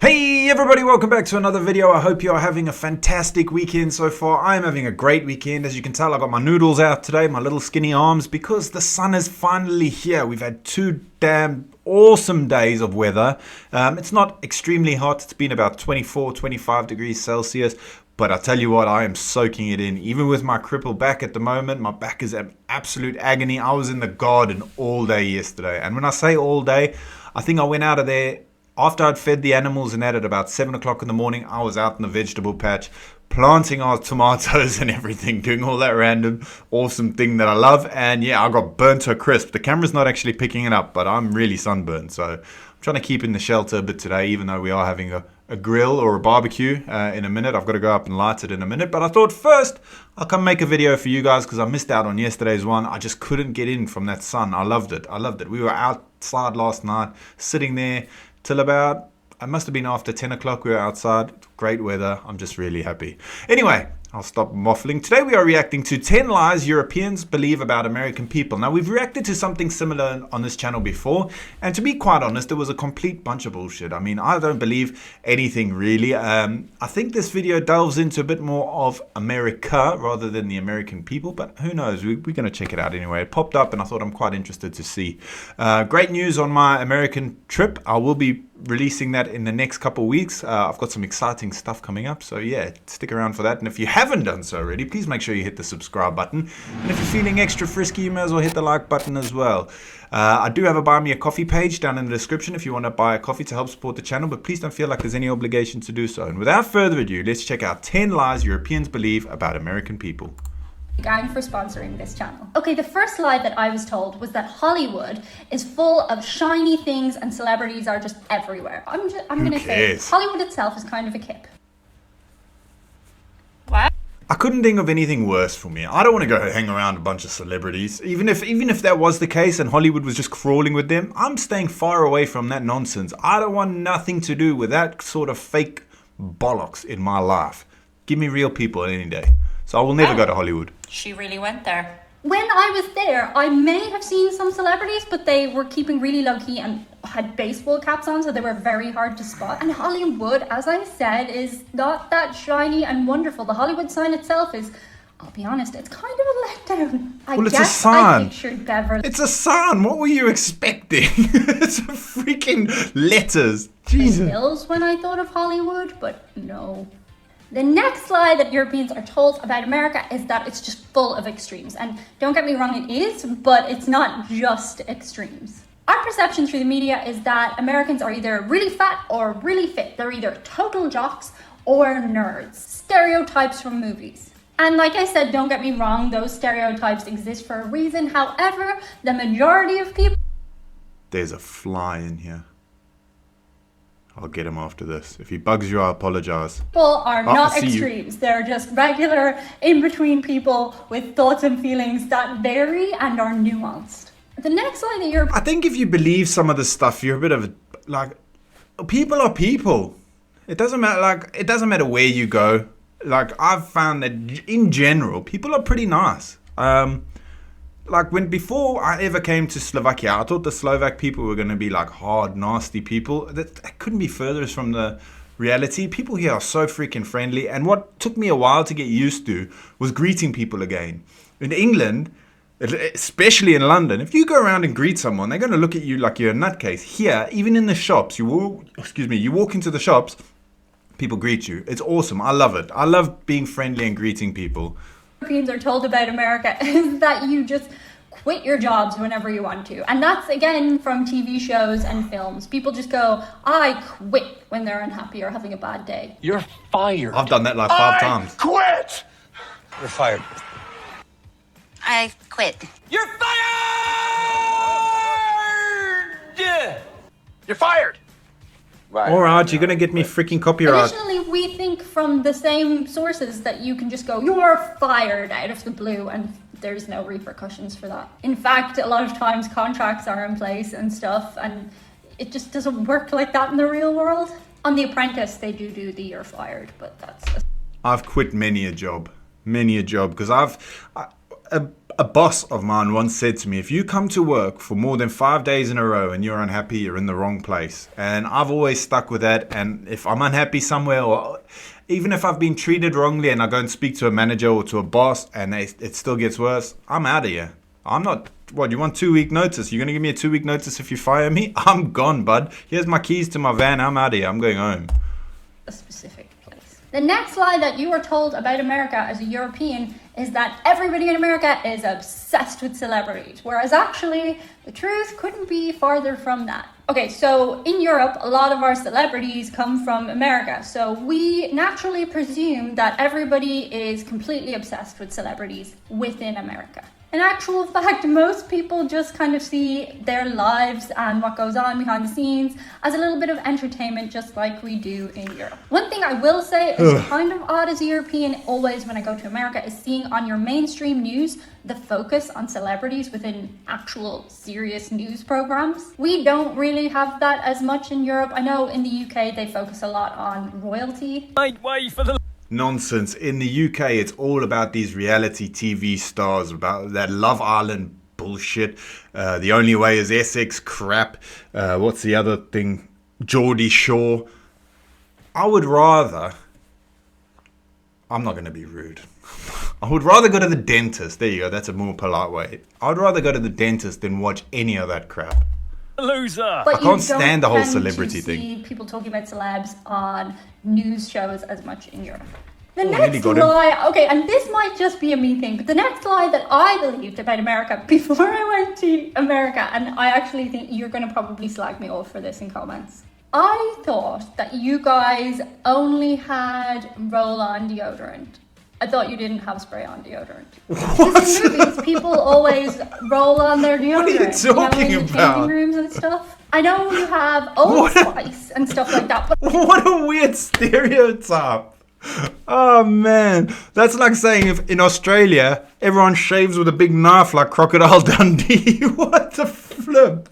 Hey everybody, welcome back to another video. I hope you are having a fantastic weekend so far. I'm having a great weekend. As you can tell, I got my noodles out today, my little skinny arms, because the sun is finally here. We've had 2 damn awesome days of weather. It's not extremely hot. It's been about 24, 25 degrees Celsius. But I tell you what, I am soaking it in. Even with my crippled back at the moment, my back is an absolute agony. I was in the garden all day yesterday. And when I say all day, I think I went out of there after I'd fed the animals and that at about 7 o'clock in the morning. I was out in the vegetable patch planting our tomatoes and everything, doing all that random awesome thing that I love. And yeah, I got burnt to a crisp. The camera's not actually picking it up, but I'm really sunburned. So I'm trying to keep in the shelter a bit today, even though we are having a grill or a barbecue in a minute. I've got to go up and light it in a minute. But I thought first I'll come make a video for you guys because I missed out on yesterday's one. I just couldn't get in from that sun. I loved it. I loved it. We were outside last night, sitting there till about, it must have been after 10 o'clock. We were outside. Great weather. I'm just really happy. Anyway, I'll stop waffling. Today we are reacting to 10 lies Europeans believe about American people. Now, we've reacted to something similar on this channel before, and to be quite honest, it was a complete bunch of bullshit. I mean, I don't believe anything really. I think this video delves into a bit more of America rather than the American people, but who knows? We're going to check it out anyway. It popped up and I thought I'm quite interested to see. Great news on my American trip. I will be releasing that in the next couple of weeks. I've got some exciting stuff coming up, so yeah, stick around for that. And if you haven't done so already, please make sure you hit the subscribe button. And if you're feeling extra frisky, you may as well hit the like button as well. I do have a buy me a coffee page down in the description if you want to buy a coffee to help support the channel, but please don't feel like there's any obligation to do so. And without further ado, let's check out 10 lies Europeans believe about American people. Gang for sponsoring this channel. Okay, the first lie that I was told was that Hollywood is full of shiny things and celebrities are just everywhere. I'm gonna say Hollywood itself is kind of a kip. What? I couldn't think of anything worse for me. I don't want to go hang around a bunch of celebrities. Even if that was the case and Hollywood was just crawling with them, I'm staying far away from that nonsense. I don't want nothing to do with that sort of fake bollocks in my life. Give me real people any day. So I will never go to Hollywood. She really went there. When I was there, I may have seen some celebrities, but they were keeping really low key and had baseball caps on, so they were very hard to spot. And Hollywood, as I said, is not that shiny and wonderful. The Hollywood sign itself is, I'll be honest, it's kind of a letdown. Well, it's a sign. I pictured Beverly. It's a sign. What were you expecting? It's a freaking letters. Jesus. Hills when I thought of Hollywood, but no. The next lie that Europeans are told about America is that it's just full of extremes. And don't get me wrong, it is, but it's not just extremes. Our perception through the media is that Americans are either really fat or really fit. They're either total jocks or nerds. Stereotypes from movies. And like I said, don't get me wrong, those stereotypes exist for a reason. However, the majority of people... There's a fly in here. I'll get him after this. If he bugs you, I apologize. People are not extremes. They're just regular, in-between people with thoughts and feelings that vary and are nuanced. The next line that you're... I think if you believe some of this stuff, you're a bit of a... Like, people are people. It doesn't matter, like, it doesn't matter where you go. Like, I've found that in general, people are pretty nice. Like before I ever came to Slovakia, I thought the Slovak people were going to be like hard, nasty people. That couldn't be further from the reality. People here are so freaking friendly. And what took me a while to get used to was greeting people again. In England, especially in London, if you go around and greet someone, they're going to look at you like you're a nutcase. Here, even in the shops, you walk into the shops, people greet you. It's awesome. I love it. I love being friendly and greeting people. Europeans are told about America is that you just quit your jobs whenever you want to. And that's, again, from TV shows and films. People just go, I quit when they're unhappy or having a bad day. You're fired. I've done that like 5 times. Quit! You're fired. I quit. You're fired! You're fired! Right. Alright, you're gonna get me freaking copyright. Additionally, we think from the same sources that you can just go, you're fired out of the blue, and there's no repercussions for that. In fact, a lot of times contracts are in place and stuff, and it just doesn't work like that in the real world. On The Apprentice, they do the you're fired, but that's just... I've quit many a job, because A boss of mine once said to me, if you come to work for more than 5 days in a row and you're unhappy, you're in the wrong place. And I've always stuck with that. And if I'm unhappy somewhere, or even if I've been treated wrongly and I go and speak to a manager or to a boss and it still gets worse, I'm out of here. I'm not, what, you want 2 week notice? You're going to give me a 2 week notice if you fire me? I'm gone, bud. Here's my keys to my van. I'm out of here. I'm going home. A specific place. The next lie that you are told about America as a European is that everybody in America is obsessed with celebrities, whereas actually the truth couldn't be farther from that. Okay, so in Europe, a lot of our celebrities come from America, so we naturally presume that everybody is completely obsessed with celebrities within America. In actual fact, most people just kind of see their lives and what goes on behind the scenes as a little bit of entertainment, just like we do in Europe. One thing I will say is kind of odd as a European, always when I go to America, is seeing on your mainstream news the focus on celebrities within actual serious news programs. We don't really have that as much in Europe. I know in the UK they focus a lot on royalty. Nonsense. In the UK, it's all about these reality TV stars, about that Love Island bullshit. The Only Way is Essex crap. What's the other thing? Geordie Shore. I would rather... I'm not going to be rude. I would rather go to the dentist. There you go. That's a more polite way. I'd rather go to the dentist than watch any of that crap. Loser. But I can't stand the whole celebrity thing. thing. People talking about celebs on news shows as much in Europe. The nearly next got him. lie, okay, and this might just be a me thing, but the next lie that I believed about America before I went to America, and I actually think you're going to probably slag me off for this in comments. I thought that you guys only had roll-on deodorant. I thought you didn't have spray-on deodorant. Because in movies, people always roll on their deodorant. What are you talking in the about? changing rooms and stuff. I know you have Old Spice and stuff like that, but What a weird stereotype. Oh man, that's like saying if in Australia everyone shaves with a big knife like Crocodile Dundee. What the flip?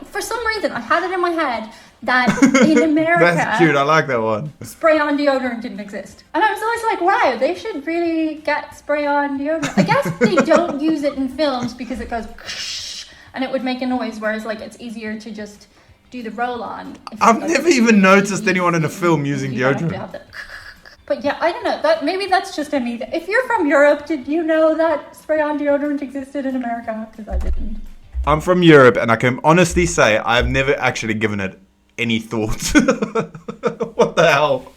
for some reason I had it in my head that in America That's cute, I like that one. spray-on deodorant didn't exist. And I was always like, wow, they should really get spray-on deodorant. I guess they don't use it in films because it goes and it would make a noise, whereas like it's easier to just do the roll-on. I've never even noticed anyone in a film using deodorant. But yeah, I don't know. Maybe that's just a me. If you're from Europe, did you know that spray-on deodorant existed in America? Because I didn't. I'm from Europe and I can honestly say I've never actually given it any thought. What the hell?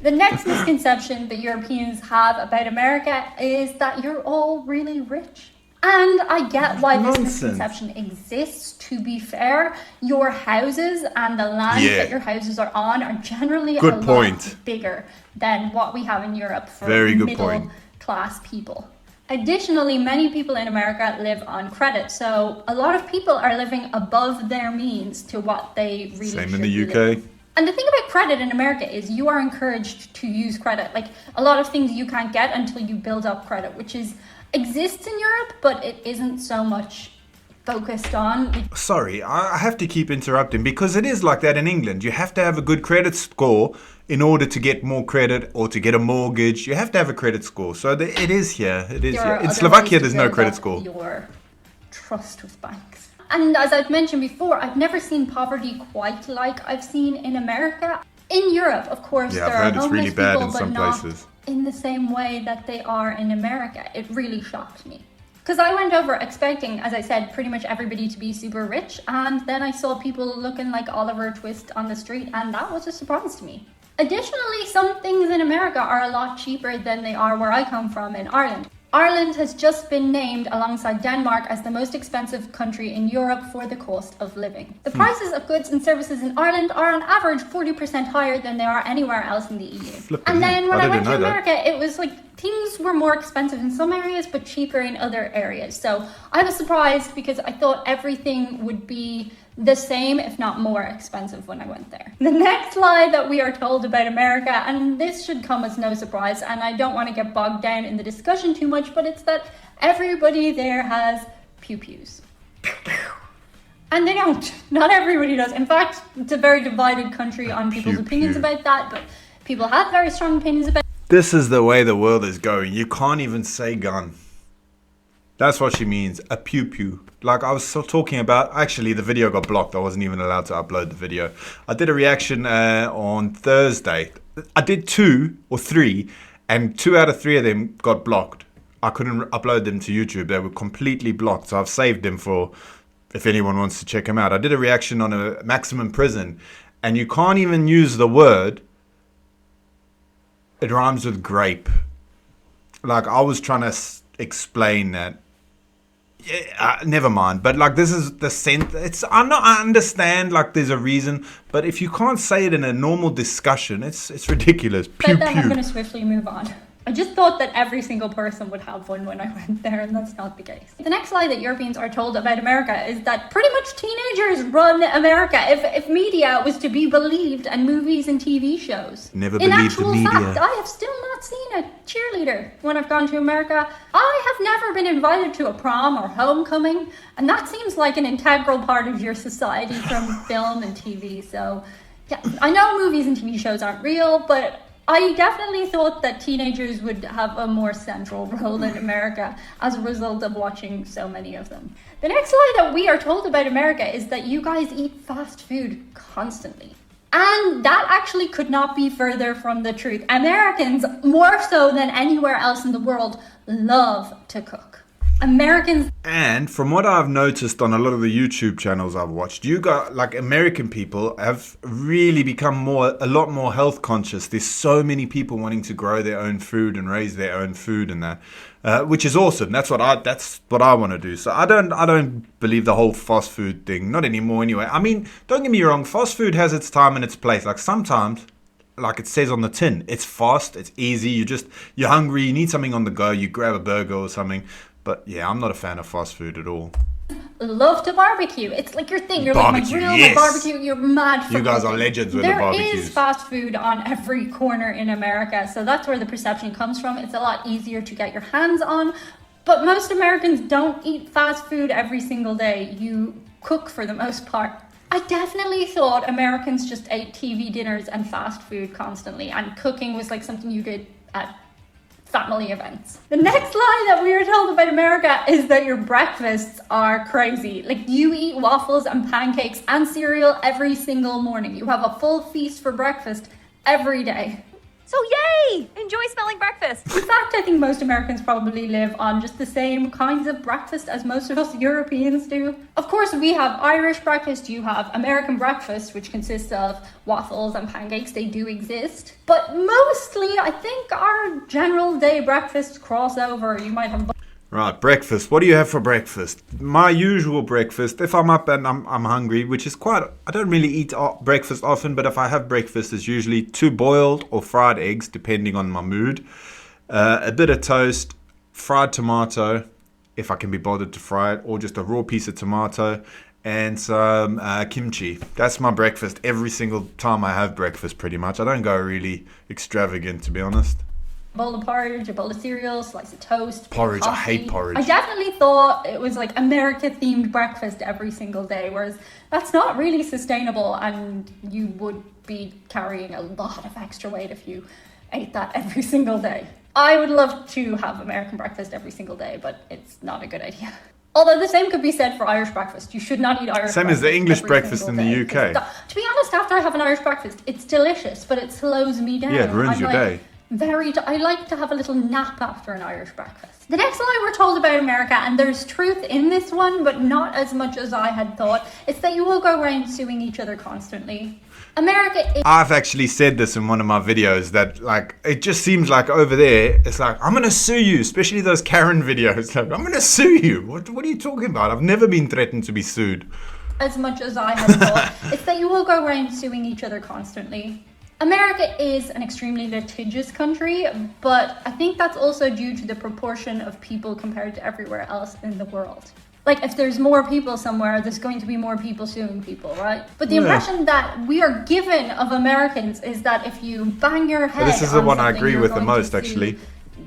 The next misconception that Europeans have about America is that you're all really rich. And I get why this misconception exists, to be fair. Your houses and the land that your houses are on are generally a lot bigger than what we have in Europe for middle class people. Additionally, many people in America live on credit. So a lot of people are living above their means to what they really should Same in the UK. live. And the thing about credit in America is you are encouraged to use credit. Like a lot of things you can't get until you build up credit, which exists in Europe, but it isn't so much focused on. Sorry, I have to keep interrupting because it is like that in England. You have to have a good credit score in order to get more credit or to get a mortgage. You have to have a credit score. So it is here. It is here. In Slovakia, there's no credit score. Your trust with banks. And as I've mentioned before, I've never seen poverty quite like I've seen in America. In Europe, of course, there are homeless really bad people, in but some not places. in the same way that they are in America. It really shocked me. Because I went over expecting, as I said, pretty much everybody to be super rich, and then I saw people looking like Oliver Twist on the street, and that was a surprise to me. Additionally, some things in America are a lot cheaper than they are where I come from in Ireland. Ireland has just been named alongside Denmark as the most expensive country in Europe for the cost of living. The prices of goods and services in Ireland are on average 40% higher than they are anywhere else in the EU. And then when I went to America, it was like things were more expensive in some areas but cheaper in other areas. So I was surprised because I thought everything would be the same, if not more expensive when I went there. The next lie that we are told about America, and this should come as no surprise, and I don't want to get bogged down in the discussion too much, but it's that everybody there has pew-pews. And they don't. Not everybody does. In fact, it's a very divided country on people's opinions about that, but people have very strong opinions about it. This is the way the world is going. You can't even say gun. That's what she means, a pew pew. Like I was still talking about, actually the video got blocked. I wasn't even allowed to upload the video. I did a reaction on Thursday. I did 2 or 3, and 2 out of 3 of them got blocked. I couldn't upload them to YouTube. They were completely blocked. So I've saved them for if anyone wants to check them out. I did a reaction on a maximum prison, and you can't even use the word. It rhymes with grape. Like I was trying to explain that. Yeah, never mind. But like this is the sense. I understand. Like there's a reason, but if you can't say it in a normal discussion, it's ridiculous. Pew But then I'm pew. going to swiftly move on. I just thought that every single person would have one when I went there, and that's not the case. The next lie that Europeans are told about America is that pretty much teenagers run America. If media was to be believed, and movies and TV shows. Never In believe the actual media. fact, I have still not seen a cheerleader when I've gone to America. I have never been invited to a prom or homecoming, and that seems like an integral part of your society from film and TV. So, yeah, I know movies and TV shows aren't real, but I definitely thought that teenagers would have a more central role in America as a result of watching so many of them. The next lie that we are told about America is that you guys eat fast food constantly. And that actually could not be further from the truth. Americans, more so than anywhere else in the world, love to cook. Americans. And from what I've noticed on a lot of the YouTube channels I've watched, you got like American people have really become a lot more health conscious. There's so many people wanting to grow their own food and raise their own food and that, which is awesome. That's what I want to do. So I don't believe the whole fast food thing, not anymore anyway. I mean, don't get me wrong, fast food has its time and its place. Like sometimes, like it says on the tin, it's fast, it's easy. You're hungry, you need something on the go, you grab a burger or something. But yeah, I'm not a fan of fast food at all. Love to barbecue. It's like your thing. You're like, my grill, yes. my barbecue. You're mad for You guys cooking. are legends with the barbecues. There is fast food on every corner in America, so that's where the perception comes from. It's a lot easier to get your hands on, but most Americans don't eat fast food every single day. You cook for the most part. I definitely thought Americans just ate TV dinners and fast food constantly, and cooking was like something you did at family events. The next lie that we are told about America is that your breakfasts are crazy. Like you eat waffles and pancakes and cereal every single morning. You have a full feast for breakfast every day. So yay! Enjoy smelling breakfast. In fact, I think most Americans probably live on just the same kinds of breakfast as most of us Europeans do. Of course, we have Irish breakfast, you have American breakfast, which consists of waffles and pancakes. They do exist. But mostly, I think our general day breakfasts cross over. You might have... Right, breakfast. What do you have for breakfast? My usual breakfast, if I'm up and I'm hungry, which is I don't really eat breakfast often, but if I have breakfast, it's usually 2 boiled or fried eggs, depending on my mood. A bit of toast, fried tomato, if I can be bothered to fry it, or just a raw piece of tomato, and some kimchi. That's my breakfast every single time I have breakfast, pretty much. I don't go really extravagant, to be honest. bowl of porridge, a bowl of cereal, slice of toast, Porridge, I coffee. hate porridge. I definitely thought it was like America-themed breakfast every single day, whereas that's not really sustainable, and you would be carrying a lot of extra weight if you ate that every single day. I would love to have American breakfast every single day, but it's not a good idea. Although the same could be said for Irish breakfast. You should not eat Irish breakfast. Same as the English every breakfast single in the day, UK. 'cause to be honest, after I have an Irish breakfast, it's delicious, but it slows me down. Yeah, it ruins I'm your like, day. I like to have a little nap after an Irish breakfast. The next lie we're told about America, and there's truth in this one, but not as much as I had thought, is that you will go around suing each other constantly. America is... I've actually said this in one of my videos that, like, it just seems like over there, it's like, I'm going to sue you, especially those Karen videos. Like, I'm going to sue you. What are you talking about? I've never been threatened to be sued. As much as I had thought, it's that you will go around suing each other constantly. America is an extremely litigious country, but I think that's also due to the proportion of people compared to everywhere else in the world. Like, if there's more people somewhere, there's going to be more people suing people, right? But the impression that we are given of Americans is that if you bang your head This is the on one I something, agree you're with the going to most, sue actually.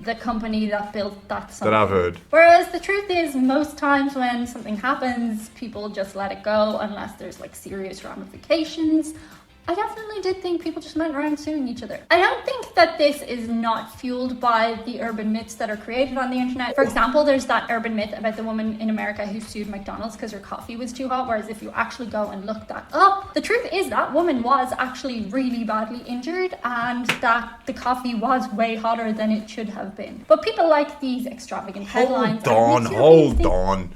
The company that built that something. That I've heard. Whereas the truth is, most times when something happens, people just let it go unless there's like serious ramifications. I definitely did think people just went around suing each other. I don't think that this is not fueled by the urban myths that are created on the internet. For example, there's that urban myth about the woman in America who sued McDonald's because her coffee was too hot, whereas if you actually go and look that up, the truth is that woman was actually really badly injured and that the coffee was way hotter than it should have been. But people like these extravagant headlines. Hold on.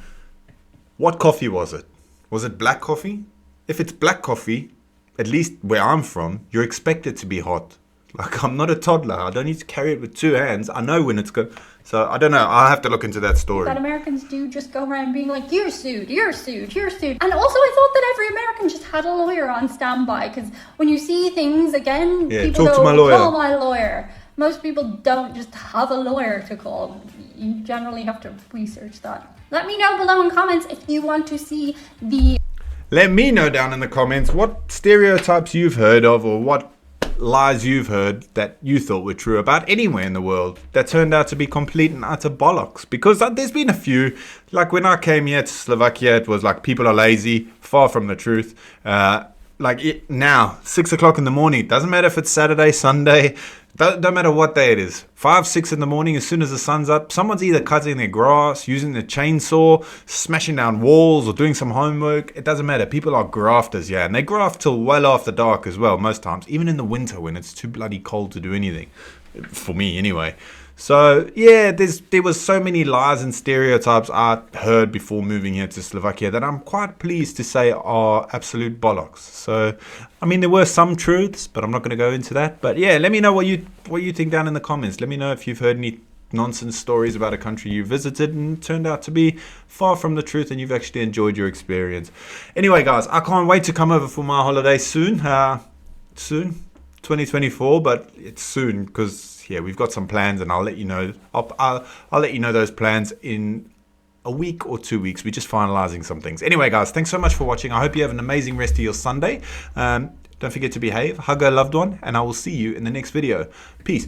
What coffee was it? Was it black coffee? If it's black coffee, at least where I'm from, you're expected to be hot. Like, I'm not a toddler. I don't need to carry it with two hands. I know when it's good. So, I don't know. I'll have to look into that story. That Americans do just go around being like, you're sued, you're sued, you're sued. And also, I thought that every American just had a lawyer on standby. Because when you see things, again, people talk go, to my lawyer. call my lawyer. Most people don't just have a lawyer to call. You generally have to research that. Let me know below in comments if you want to see the... Let me know down in the comments what stereotypes you've heard of or what lies you've heard that you thought were true about anywhere in the world that turned out to be complete and utter bollocks. Because there's been a few, like when I came here to Slovakia, it was like people are lazy, far from the truth. Now, 6 o'clock in the morning, it doesn't matter if it's Saturday, Sunday, don't matter what day it is. 5, 6 in the morning, as soon as the sun's up, someone's either cutting their grass, using the chainsaw, smashing down walls, or doing some homework. It doesn't matter. People are grafters, yeah. And they graft till well after dark as well, most times. Even in the winter when it's too bloody cold to do anything. For me, anyway. So, yeah, there was so many lies and stereotypes I heard before moving here to Slovakia that I'm quite pleased to say are absolute bollocks. So, I mean, there were some truths, but I'm not going to go into that. But yeah, let me know what you think down in the comments. Let me know if you've heard any nonsense stories about a country you visited and turned out to be far from the truth and you've actually enjoyed your experience. Anyway, guys, I can't wait to come over for my holiday soon. 2024, but it's soon because yeah, we've got some plans and I'll let you know. I'll let you know those plans in a week or 2 weeks. We're just finalizing some things. Anyway, guys, thanks so much for watching. I hope you have an amazing rest of your Sunday. Don't forget to behave, hug a loved one, and I will see you in the next video. Peace.